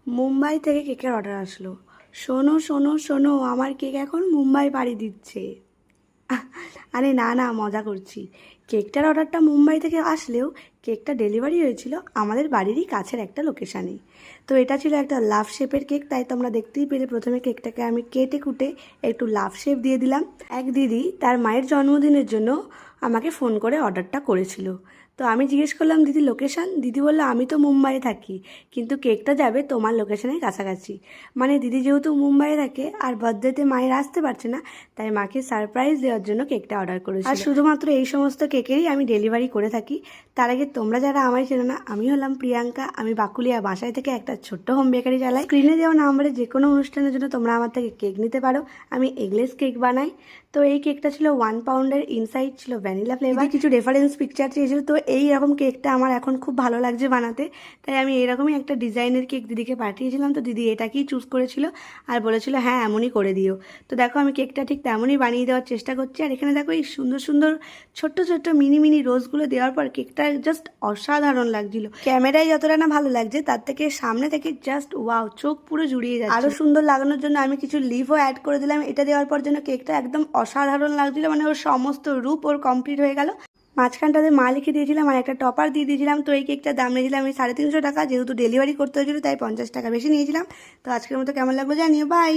মুম্বাই থেকে কেকের অর্ডার আসলো। শোনো শোনো শোনো, আমার কেক এখন মুম্বাই পাড়ি দিচ্ছে। আরে না না, মজা করছি। কেকটার অর্ডারটা মুম্বাই থেকে আসলেও কেকটা ডেলিভারি হয়েছিল আমাদের বাড়িরই কাছের একটা লোকেশানে। তো এটা ছিল একটা লাভ শেপের কেক, তাই তোমরা দেখতেই পেলে প্রথমে কেকটাকে আমি কেটে কুটে একটু লাভ শেপ দিয়ে দিলাম। এক দিদি তার মায়ের জন্মদিনের জন্য আমাকে ফোন করে অর্ডারটা করেছিল। তো আমি জিজ্ঞেস করলাম দিদি লোকেশান। দিদি বললো আমি তো মুম্বাইয়ে থাকি, কিন্তু কেকটা যাবে তোমার লোকেশানের কাছাকাছি। মানে দিদি যেহেতু মুম্বাইয়ে থাকে আর বার্থডেতে মায়ের আসতে পারছে না, তাই মাকে সারপ্রাইজ দেওয়ার জন্য কেকটা অর্ডার করেছি। আর শুধুমাত্র এই সমস্ত কেকেরই আমি ডেলিভারি করে থাকি। তার আগে তোমরা যারা আমায় চেনো না, আমি হলাম প্রিয়াঙ্কা। আমি বাকুলিয়া বাসায় থেকে একটা ছোট্ট হোম বেকারি চালাই। স্ক্রিনে দেওয়া নাম্বারে যে কোনো অনুষ্ঠানের জন্য তোমরা আমার থেকে কেক নিতে পারো। আমি এগলেস কেক বানাই। তো এই কেকটা ছিল 1 পাউন্ডের, ইনসাইড ছিল ভ্যানিলা ফ্লেভার। কিছু রেফারেন্স পিকচার চেয়েছিল, তো এই রকম কেকটা আমার এখন খুব ভালো লাগছে বানাতে, তাই আমি এরকমই একটা ডিজাইনের কেক দিদিকে পাঠিয়েছিলাম। তো দিদি এটাকেই চুজ করেছিল আর বলেছিল হ্যাঁ এমনই করে দিও। তো দেখো আমি কেকটা ঠিক তেমনই বানিয়ে দেওয়ার চেষ্টা করছি। আর এখানে দেখো এই সুন্দর সুন্দর ছোট্ট ছোট্ট মিনি মিনি রোজগুলো দেওয়ার পর কেকটা জাস্ট অসাধারণ লাগছিল। ক্যামেরায় যতটা না ভালো লাগছে, তার থেকে সামনে থেকে জাস্ট ওয়াও, চোখ পুরো জুড়িয়ে যাচ্ছে। আরও সুন্দর লাগানোর জন্য আমি কিছু লিভও অ্যাড করে দিলাম। এটা দেওয়ার পর যেন কেকটা একদম অসাধারণ লাগছিল, মানে ওর সমস্ত রূপ ওর কমপ্লিট হয়ে গেল। মাঝখানটাতে মা লিখে দিয়েছিলাম আর একটা টপার দিয়ে দিয়েছিলাম। তো এই কেকটার দাম নিয়েছিলাম আমি 350 টাকা, যেহেতু ডেলিভারি করতে হয়েছিল তাই 50 টাকা বেশি নিয়েছিলাম। তো আজকের মতো কেমন লাগলো জানিও, বাই।